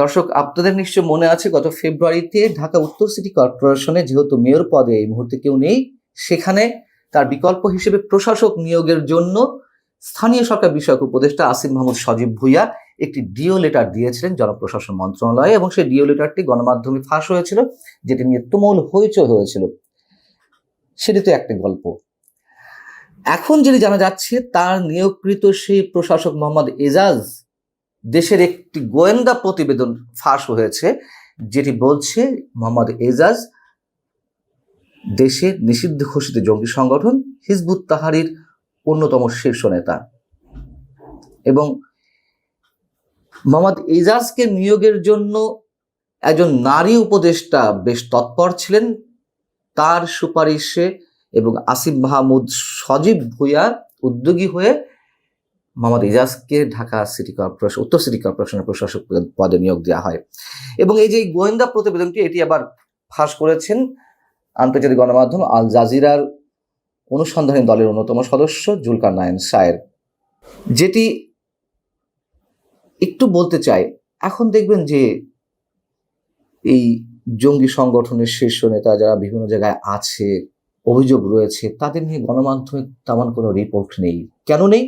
দর্শক, আপনাদের নিশ্চয় মনে আছে গত ফেব্রুয়ারিতে ঢাকা উত্তর সিটি কর্পোরেশনে যেহেতু মেয়র পদে এই মুহূর্তে কেউ নেই, সেখানে তার বিকল্প হিসেবে প্রশাসক নিয়োগের জন্য স্থানীয় সরকার বিষয়ক উপদেষ্টা আসিফ মাহমুদ সজীব ভুঁইয়া একটি ডিও লেটার দিয়েছিলেন জনপ্রশাসন মন্ত্রণালয়ে, এবং সেই ডিও লেটারটি গণমাধ্যমে ফাঁস হয়েছিল, যেটি নিয়ে তুমুল হইচই হয়েছিল। সেটি তো একটা গল্প। এখন যেটি জানা যাচ্ছে, তার নিয়োগকৃত সেই প্রশাসক মোহাম্মদ এজাজ দেশের একটি গোয়েন্দা প্রতিবেদন ফাঁস হয়েছে, যেটি বলছে মোহাম্মদ এজাজ দেশের নিষিদ্ধ ঘোষিত জঙ্গি সংগঠন হিজবুত তাহরির অন্যতম শীর্ষ নেতা। এবং মোহাম্মদ এজাজকে নিয়োগের জন্য একজন নারী উপদেষ্টা বেশ তৎপর ছিলেন। তার সুপারিশে এবং আসিফ মাহমুদ সজীব ভুঁইয়া উদ্যোগী হয়ে মোহাম্মদ এজাজকে ঢাকা সিটি কর্পোরেশন, উত্তর সিটি কর্পোরেশনের প্রশাসক পদে নিয়োগ দেওয়া হয়। এবং এই যে গোয়েন্দা প্রতিবেদনটি, এটি আবার ফাঁস করেছেন আন্তর্জাতিক গণমাধ্যম আল জাজিরার অনুসন্ধানী দলের অন্যতম সদস্য জুলকারনাইন সায়ের। যেটি একটু বলতে চাই, এখন দেখবেন যে এই জঙ্গি সংগঠনের শীর্ষ নেতা যারা বিভিন্ন জায়গায় আছে, অভিযোগ রয়েছে, তাদের নিয়ে গণমাধ্যমে তেমন কোনো রিপোর্ট নেই। কেন নেই?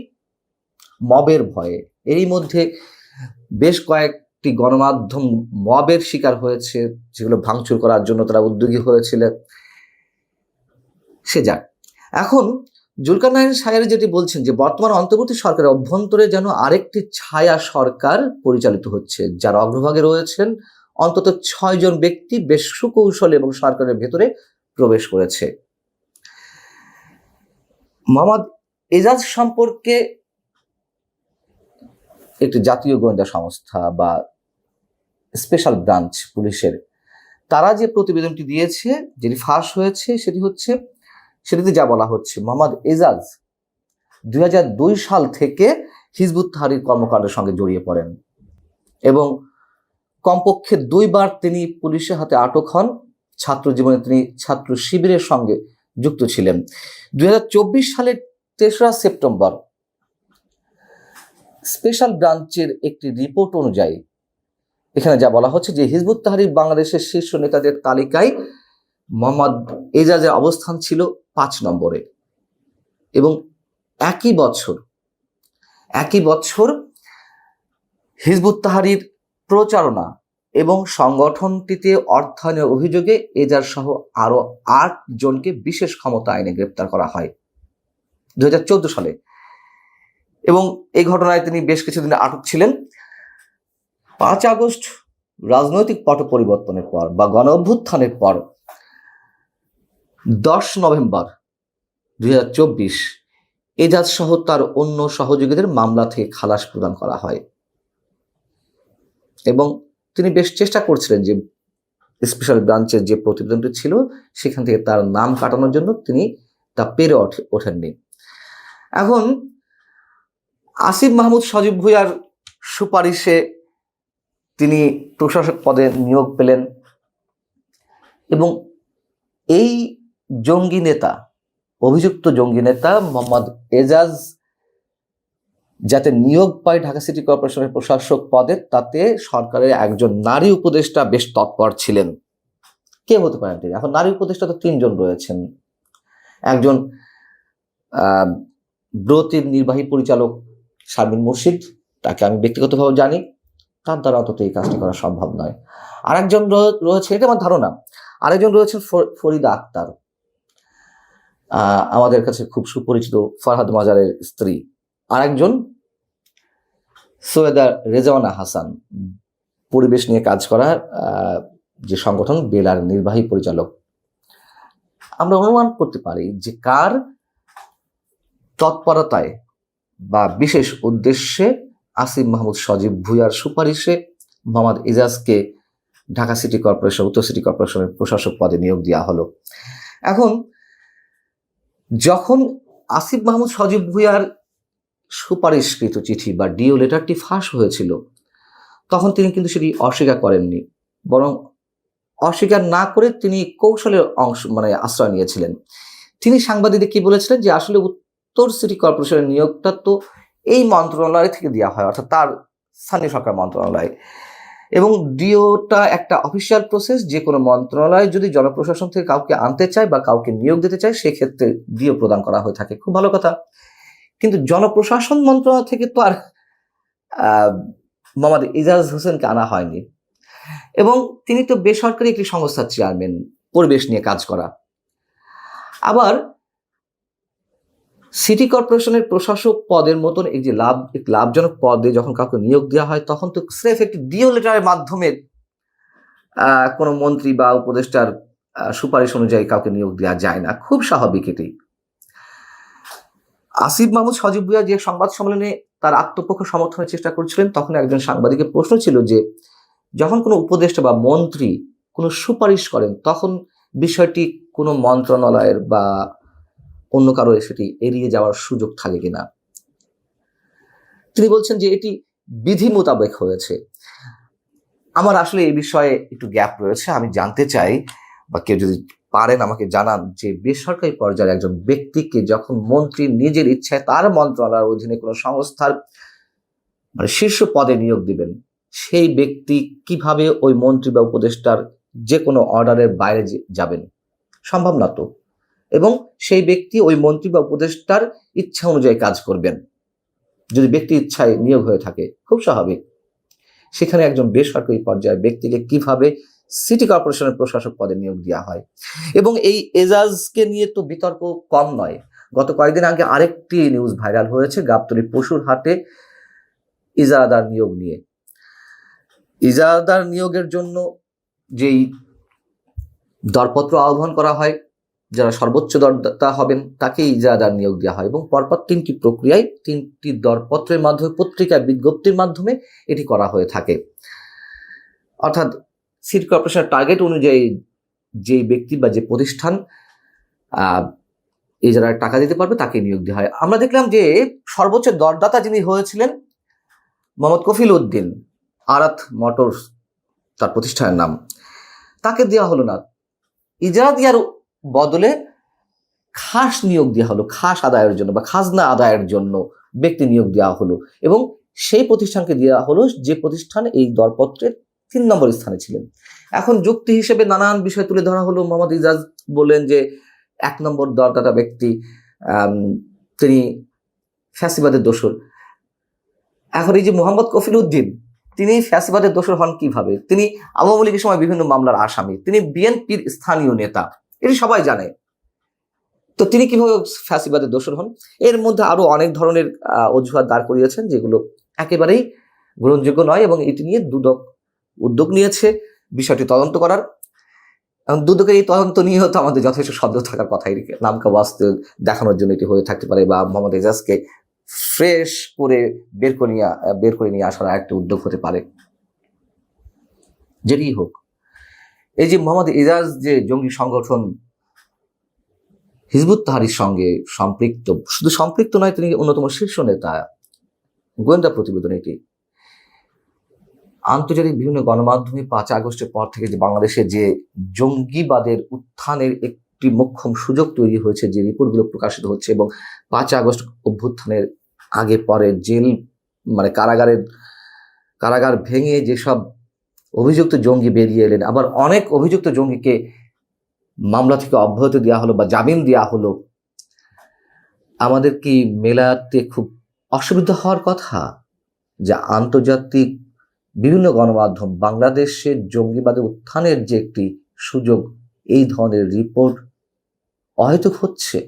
মবের ভয়ে। এরই মধ্যে বেশ কয়েকটি গণমাধ্যম মবের শিকার হয়েছে, যেগুলো ভাঙচুর করার জন্য তারা উদ্যোগী হয়েছিলেন। সে যাক, এখন জুলকারনাইন সায়ের যেটি বলছেন যে বর্তমান অন্তর্বর্তী সরকারের অভ্যন্তরে যেন আরেকটি ছায়া সরকার পরিচালিত হচ্ছে, যার অগ্রভাগে রয়েছেন অন্তত 6 জন ব্যক্তি বেশ সুকৌশল এবং সরকারের ভেতরে প্রবেশ করেছে। মোহাম্মদ এজাজ সম্পর্কে একটি জাতীয় গোয়েন্দা সংস্থা বা স্পেশাল ব্রাঞ্চ পুলিশের তারা যে প্রতিবেদনটি দিয়েছে, যেটি ফাঁস হয়েছে, সেটিতে যা বলা হচ্ছে, মোহাম্মদ এজাজ 2002 সাল থেকে হিজবুত তাহরির কর্মকাণ্ডের সঙ্গে জড়িয়ে পড়েন এবং কমপক্ষে 2 বার তিনি পুলিশের হাতে আটক হন। ছাত্র জীবনে তিনি ছাত্র শিবিরের সঙ্গে যুক্ত ছিলেন। 2024 সালের 3রা সেপ্টেম্বর স্পেশাল ব্রাঞ্চের একটি রিপোর্ট অনুযায়ী এখানে যা বলা হচ্ছে যে হিজবুত তাহরির বাংলাদেশের শীর্ষ নেতাদের তালিকায় মোহাম্মদ এজাজের অবস্থান ছিল 5 নম্বরে। এবং একই বছর হিজবুত তাহরির প্রচারণা এবং সংগঠনটিতে অর্থায়নের অভিযোগে এজাজ সহ আরো 8 জনকে বিশেষ ক্ষমতা আইনে গ্রেপ্তার করা হয় 2014 সালে। এবং এই ঘটনায় তিনি বেশ কিছুদিন আটক ছিলেন। 5 আগস্ট রাজনৈতিক পট পরিবর্তনের পর বা গণ অভ্যুত্থানের পর 10 নভেম্বর 2024 এজাজ সহ তার অন্য সহযোগীদের মামলা থেকে খালাস প্রদান করা হয়। এবং তিনি বেশ চেষ্টা করছিলেন যে স্পেশাল ব্রাঞ্চের যে প্রতিবেদনটি ছিল সেখান থেকে তার নাম কাটানোর জন্য, তিনি তা পেরে ওঠেননি। এখন আসিফ মাহমুদ সজীব ভুঁইয়ার সুপারিশে তিনি প্রশাসক পদে নিয়োগ পেলেন এবং এই অভিযুক্ত জঙ্গি নেতা মোহাম্মদ এজাজ যাতে নিয়োগ পায় ঢাকা সিটি কর্পোরেশনের প্রশাসক পদে, তাতে সরকারের একজন নারী উপদেষ্টা বেশ তৎপর ছিলেন। কে হতে পারেন তিনি? এখন নারী উপদেষ্টা তো 3 জন রয়েছেন। একজন ব্রতির নির্বাহী পরিচালক শারমিন মুর্শিদ, তাকে আমি ব্যক্তিগতভাবে জানি, তার দ্বারা অন্তত এই কাজটি করা সম্ভব নয়। আরেকজন রয়েছে, এটা আমার ধারণা, আরেকজন রয়েছেন ফরিদা আক্তার, আমাদের কাছে খুব সুপরিচিত ফরহাদ মাজারের স্ত্রী। আরেকজন সৈয়দা রেজাওয়ানা হাসান, পরিবেশ নিয়ে কাজ করা যে সংগঠন বেলার নির্বাহী পরিচালক। আমরা অনুমান করতে পারি যে কার তৎপরতায় বা বিশেষ উদ্দেশ্যে আসিফ মাহমুদ সজীব ভুঁইয়ার সুপারিশে মোহাম্মদ এজাজকে ঢাকা সিটি কর্পোরেশন, উত্তর সিটি কর্পোরেশনের প্রশাসক পদে নিয়োগ দেওয়া হলো। এখন যখন আসিফ মাহমুদ সজীব ভুঁইয়ার সুপারিশকৃত চিঠি বা ডিও লেটারটি ফাঁস হয়েছিল, তখন তিনি কিন্তু সেটি অস্বীকার করেননি, বরং অস্বীকার না করে তিনি কৌশলের আশ্রয় নিয়েছিলেন। তিনি সাংবাদিকদের কি বলেছিলেন যে আসলে উত্তর সিটি কর্পোরেশনের নিয়োগটা তো এই মন্ত্রণালয় থেকে দেওয়া হয়, অর্থাৎ তার স্থানীয় সরকার মন্ত্রণালয়, এবং ডিওটা একটা অফিসিয়াল প্রসেস। যে কোনো মন্ত্রণালয় যদি জনপ্রশাসন থেকে কাউকে আনতে চায় বা কাউকে নিয়োগ দিতে চায়, সেক্ষেত্রে ডিও প্রদান করা হয়ে থাকে। খুব ভালো কথা। কিন্তু জনপ্রশাসন মন্ত্রণালয় থেকে তো আর মোহাম্মদ ইজাজ হোসেনকে আনা হয়নি, এবং তিনি তো বেসরকারি একটি সংস্থার চেয়ারম্যান, পরিবেশ নিয়ে কাজ করা। আবার সিটি কর্পোরেশনের প্রশাসক পদের মতন এই যে লাভজনক পদে যখন কাউকে নিয়োগ দেওয়া হয়, তখন তো স্রেফ একটি ডিও লেটারের মাধ্যমে কোনো মন্ত্রী বা উপদেষ্টার সুপারিশ অনুযায়ী কাউকে নিয়োগ দেওয়া যায় না। খুব স্বাভাবিক এটি। আসিফ মাহমুদ সজীব ভুঁইয়া যে সংবাদ সম্মেলনে তার আত্মপক্ষ সমর্থনের চেষ্টা করছিলেন, তখন একজন সাংবাদিকের প্রশ্ন ছিল যে যখন কোনো উপদেষ্টা বা মন্ত্রী কোনো সুপারিশ করেন, তখন বিষয়টি কোনো মন্ত্রণালয়ের বা অন্য কারো সেটি এড়িয়ে যাওয়ার সুযোগ থাকে কিনা। তিনি বলছেন যে এটি বিধি মোতাবেক হয়েছে। আমার আসলে এই বিষয়ে একটু গ্যাপ রয়েছে। আমি জানতে চাই, বা কেউ যদি পারেন আমাকে জানান, যে বেসরকারি পর্যায়ে একজন ব্যক্তিকে যখন মন্ত্রী নিজের ইচ্ছায় তার মন্ত্রণালয়ের অধীনে কোনো সংস্থার শীর্ষ পদে নিয়োগ দিবেন, সেই ব্যক্তি কিভাবে ওই মন্ত্রী বা উপদেষ্টার যে কোনো অর্ডারের বাইরে যাবেন? সম্ভব না তো। এবং সেই ব্যক্তি ওই মন্ত্রী বা উপদেষ্টার ইচ্ছা অনুযায়ী কাজ করবেন যদি ব্যক্তি ইচ্ছায় নিয়োগ হয়ে থাকে। খুব স্বাভাবিক। সেখানে একজন বেসরকারি পর্যায়ের ব্যক্তিকে কিভাবে সিটি কর্পোরেশনের প্রশাসক পদে নিয়োগ দেওয়া হয়? এবং এই এজাজকে নিয়ে তো বিতর্ক কম নয়। গত কয়েকদিন আগে আরেকটি নিউজ ভাইরাল হয়েছে গাবতলী পশুর হাটে ইজারাদার নিয়োগ নিয়ে। ইজারাদার নিয়োগের জন্য যেই দরপত্র আহ্বান করা হয়, যারা সর্বোচ্চ দরদাতা হবেন তাকে ইজারাদার নিয়োগ দেওয়া হয়, এবং পরপর 3টি প্রক্রিয়ায় 3টি দরপত্রের মাধ্যমে, পত্রিকা বিজ্ঞপ্তির মাধ্যমে এটি করা হয়ে থাকে। অর্থাৎ সিটি কর্পোরেশনের টার্গেট অনুযায়ী যে ব্যক্তি বা যে প্রতিষ্ঠান ইজারার টাকা দিতে পারবে তাকে নিয়োগ দেওয়া হয়। আমরা দেখলাম যে সর্বোচ্চ দরদাতা যিনি হয়েছিলেন মোহাম্মদ কফিল উদ্দিন, আরাত মোটরস তার প্রতিষ্ঠানের নাম, তাকে দেওয়া হলো না। ইজারা দেওয়ার বদলে খাস নিয়োগ দেওয়া হলো, খাস আদায়ের জন্য বা খাজনা আদায়ের জন্য ব্যক্তি নিয়োগ দেওয়া হলো, এবং সেই প্রতিষ্ঠানকে দেওয়া হলো যে প্রতিষ্ঠান এই দরপত্রের 3 নম্বর স্থানে ছিলেন। এখন যুক্তি হিসেবে নানান বিষয় তুলে ধরা হলো। মোহাম্মদ ইজাজ বললেন যে 1 নম্বর দরদাতা ব্যক্তি তিনি ফ্যাসিবাদের দোসর। এখন এই যে মোহাম্মদ কফিল উদ্দিন, তিনি ফ্যাসিবাদের দোসর হন কিভাবে? তিনি আওয়ামী লীগের সময় বিভিন্ন মামলার আসামি, তিনি বিএনপির স্থানীয় নেতা, এটি সবাই জানে। তো তিনি কিভাবে ফ্যাসিবাদের দোসর হন? এর মধ্যে আরো অনেক ধরনের অজুহাত দাঁড় করিয়েছেন, যেগুলো একেবারেই গ্রহণযোগ্য নয়, এবং এটি নিয়ে দুদক উদ্যোগ নিয়েছে বিষয়টি তদন্ত করার। দুদকের এই তদন্ত নিয়ে তো আমাদের যথেষ্ট সন্দেহ থাকার কথা। নামকা বাস্তব দেখানোর জন্য এটি হয়ে থাকতে পারে, বা মোহাম্মদ এজাজকে ফ্রেশ করে বের করে নিয়ে আসার একটা উদ্যোগ হতে পারে। যেটি হোক, এই যে মোহাম্মদ এজাজ যে জঙ্গি সংগঠন হিজবুত তাহরীর সঙ্গে সম্পৃক্ত, শুধু সম্পৃক্ত নয়, তিনি অন্যতম শীর্ষ নেতা। গোয়েন্দা প্রতিবেদন এটি। আন্তর্জাতিক বিভিন্ন গণমাধ্যমে 5 আগস্টের পর থেকে যে বাংলাদেশে যে জঙ্গিবাদের উত্থানের একটি মোক্ষম সুযোগ তৈরি হয়েছে, যে রিপোর্টগুলো প্রকাশিত হচ্ছে, এবং 5 আগস্ট অভ্যুত্থানের আগে পরে জেল কারাগার ভেঙে যেসব অভিযুক্ত জঙ্গি বেরিয়ে এলেন, আবার অনেক অভিযুক্ত জঙ্গিকে মামলা থেকে অব্যাহতি দেওয়া হলো বা জামিন দেওয়া হলো। আমাদের কি মেলাতে খুব অসুবিধা হওয়ার কথা যে আন্তর্জাতিক বিভিন্ন গণমাধ্যম বাংলাদেশের জঙ্গিবাদের উত্থানের যে একটি সুযোগ, এই ধরনের রিপোর্ট অহেতুক হচ্ছে?